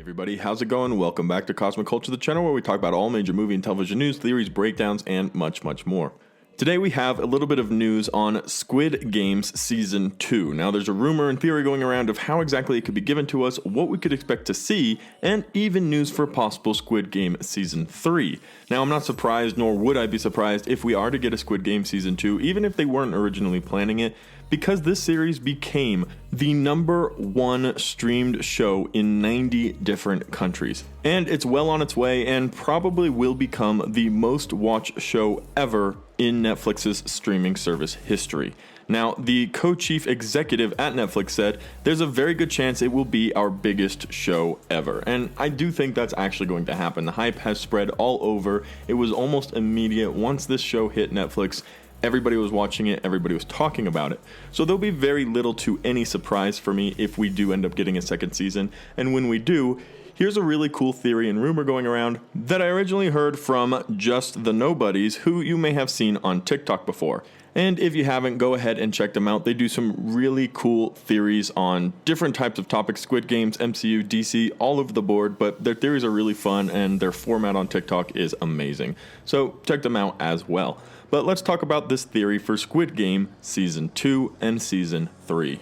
Everybody, how's it going? Welcome back to Cosmic Culture, the channel where we talk about all major movie and television news, theories, breakdowns, and much, much more. Today we have a little bit of news on Squid Games Season 2. Now there's a rumor and theory going around of how exactly it could be given to us, what we could expect to see, and even news for possible Squid Game Season 3. Now I'm not surprised, nor would I be surprised if we are to get a Squid Game Season 2, even if they weren't originally planning it, because this series became the #1 streamed show in 90 different countries. And it's well on its way and probably will become the most watched show ever in Netflix's streaming service history. Now, the co-chief executive at Netflix said, there's a very good chance it will be our biggest show ever. And I do think that's actually going to happen. The hype has spread all over. It was almost immediate once this show hit Netflix. Everybody was watching it, everybody was talking about it. So there'll be very little to any surprise for me if we do end up getting a second season. And when we do, here's a really cool theory and rumor going around that I originally heard from Just the Nobodies, who you may have seen on TikTok before. And if you haven't, go ahead and check them out. They do some really cool theories on different types of topics, Squid Games, MCU, DC, all over the board, but their theories are really fun and their format on TikTok is amazing. So check them out as well. But let's talk about this theory for Squid Game Season 2 and Season 3.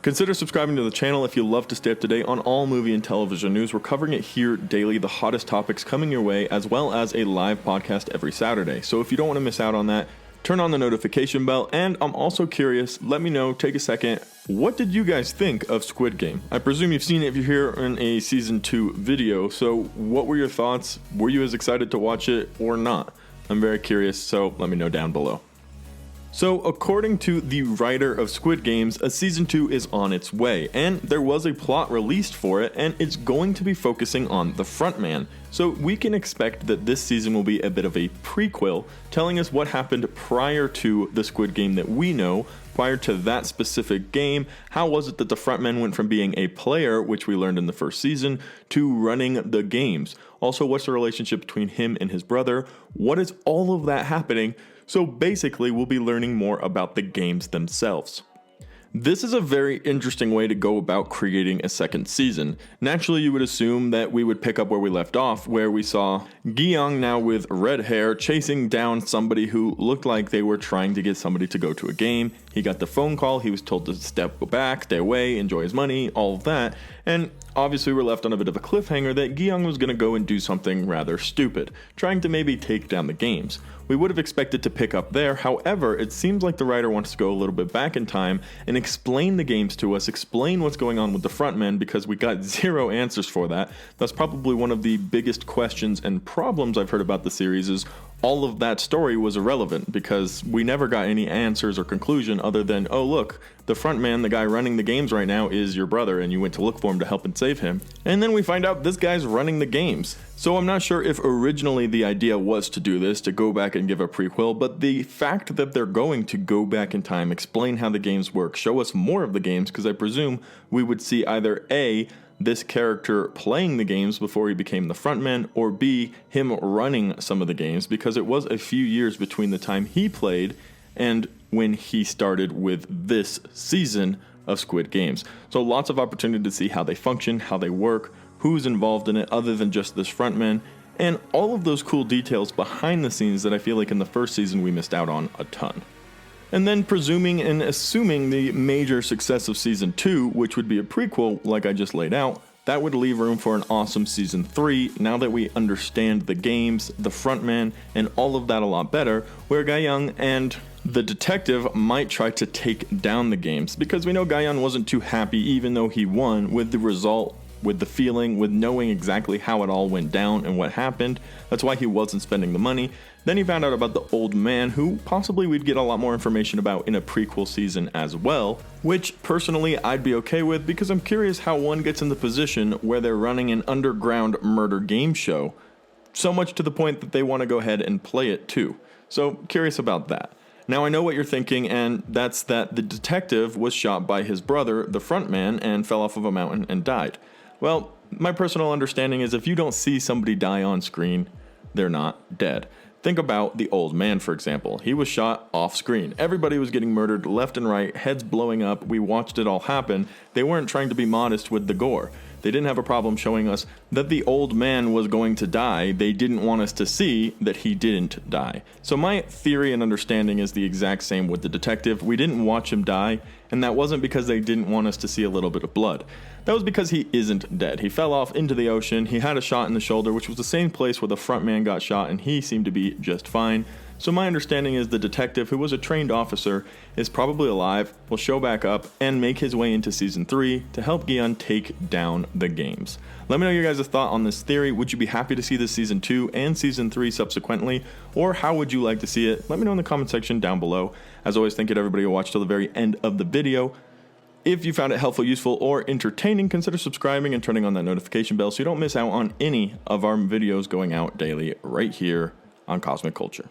Consider subscribing to the channel if you love to stay up to date on all movie and television news. We're covering it here daily, the hottest topics coming your way, as well as a live podcast every Saturday. So if you don't want to miss out on that, turn on the notification bell. And I'm also curious, let me know, take a second, what did you guys think of Squid Game? I presume you've seen it if you're here in a Season 2 video. So what were your thoughts? Were you as excited to watch it or not? I'm very curious, so let me know down below. So, according to the writer of Squid Games, a Season 2 is on its way, and there was a plot released for it, and it's going to be focusing on the frontman. So we can expect that this season will be a bit of a prequel, telling us what happened prior to the Squid Game that we know, prior to that specific game. How was it that the frontman went from being a player, which we learned in the first season, to running the games? Also, what's the relationship between him and his brother? What is all of that happening? So basically, we'll be learning more about the games themselves. This is a very interesting way to go about creating a second season. Naturally, you would assume that we would pick up where we left off, where we saw Gi-young, now with red hair, chasing down somebody who looked like they were trying to get somebody to go to a game. He got the phone call, he was told to step back, stay away, enjoy his money, all of that. And obviously we're left on a bit of a cliffhanger that Gi-young was going to go and do something rather stupid, trying to maybe take down the games. We would have expected to pick up there, however, it seems like the writer wants to go a little bit back in time and explain the games to us, explain what's going on with the frontman, because we got zero answers for that. That's probably one of the biggest questions and problems I've heard about the series is all of that story was irrelevant because we never got any answers or conclusion other than, oh look, the frontman, the guy running the games right now, is your brother and you went to look for him to help and save him. And then we find out this guy's running the games. So I'm not sure if originally the idea was to do this, to go back and give a prequel, but the fact that they're going to go back in time, explain how the games work, show us more of the games, because I presume we would see either A, this character playing the games before he became the frontman, or B, him running some of the games, because it was a few years between the time he played and when he started with this season of Squid Games. So lots of opportunity to see how they function, how they work, who's involved in it other than just this frontman, and all of those cool details behind the scenes that I feel like in the first season we missed out on a ton. And then presuming and assuming the major success of Season 2, which would be a prequel like I just laid out, that would leave room for an awesome Season 3 now that we understand the games, the frontman, and all of that a lot better, where Gi-young and the detective might try to take down the games, because we know Gi-young wasn't too happy even though he won with the result, with the feeling, with knowing exactly how it all went down and what happened. That's why he wasn't spending the money. Then he found out about the old man, who possibly we'd get a lot more information about in a prequel season as well, which personally I'd be okay with because I'm curious how one gets in the position where they're running an underground murder game show. So much to the point that they want to go ahead and play it too. So curious about that. Now I know what you're thinking, and that's that the detective was shot by his brother, the frontman, and fell off of a mountain and died. Well, my personal understanding is if you don't see somebody die on screen, they're not dead. Think about the old man, for example. He was shot off screen. Everybody was getting murdered left and right, heads blowing up. We watched it all happen. They weren't trying to be modest with the gore. They didn't have a problem showing us that the old man was going to die. They didn't want us to see that he didn't die. So my theory and understanding is the exact same with the detective. We didn't watch him die, and that wasn't because they didn't want us to see a little bit of blood. That was because he isn't dead. He fell off into the ocean. He had a shot in the shoulder, which was the same place where the front man got shot, and he seemed to be just fine. So my understanding is the detective, who was a trained officer, is probably alive, will show back up, and make his way into Season 3 to help Guion take down the games. Let me know your guys' thought on this theory. Would you be happy to see this Season 2 and Season 3 subsequently? Or how would you like to see it? Let me know in the comment section down below. As always, thank you to everybody who watched till the very end of the video. If you found it helpful, useful, or entertaining, consider subscribing and turning on that notification bell so you don't miss out on any of our videos going out daily right here on Cosmic Culture.